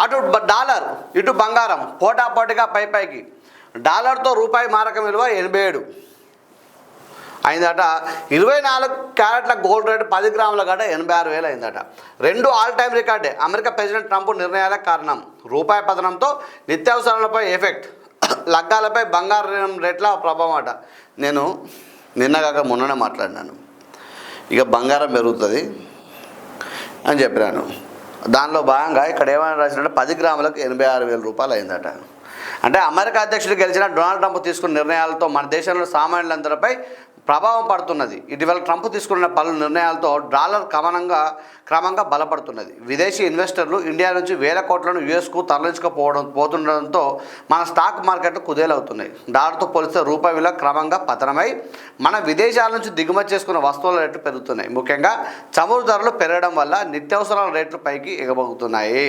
అటు డాలర్ ఇటు బంగారం పోటాపోటీగా పైకి. డాలర్తో రూపాయి మారకం విలువ 87 అయిందట. 24 క్యారెట్ల గోల్డ్ రేటు 10 గ్రాముల గట 86,000 అయిందట. రెండు ఆల్ టైమ్ రికార్డే. అమెరికా ప్రెసిడెంట్ ట్రంప్ నిర్ణయాల కారణం. రూపాయి పతనంతో నిత్యావసరాలపై ఎఫెక్ట్, లగ్గాలపై బంగారం రేట్ల ప్రభావం అట. నేను నిన్నగాక మొన్ననే మాట్లాడినాను, ఇక బంగారం పెరుగుతుంది అని చెప్పినాను. దానిలో భాగంగా ఇక్కడ ఏమైనా రాసినట్టు 10 గ్రాములకు 86,000 రూపాయలు అయిందట. అంటే అమెరికా అధ్యక్షుడు గెలిచిన డొనాల్డ్ ట్రంప్ తీసుకున్న నిర్ణయాలతో మన దేశంలో సామాన్యులందరిపై ప్రభావం పడుతున్నది. ఇటీవల ట్రంప్ తీసుకున్న పలు నిర్ణయాలతో డాలర్ క్రమంగా బలపడుతున్నది. విదేశీ ఇన్వెస్టర్లు ఇండియా నుంచి వేల కోట్లను యుఎస్కు పోతుండడంతో మన స్టాక్ మార్కెట్లు కుదేలవుతున్నాయి. డాలర్తో పోలిస్తే రూపాయి విలువ క్రమంగా పతనమై మన విదేశాల నుంచి దిగుమతి చేసుకున్న వస్తువుల రేట్లు పెరుగుతున్నాయి. ముఖ్యంగా చమురు ధరలు పెరగడం వల్ల నిత్యావసరాల రేట్లు పైకి ఎగబోతున్నాయి.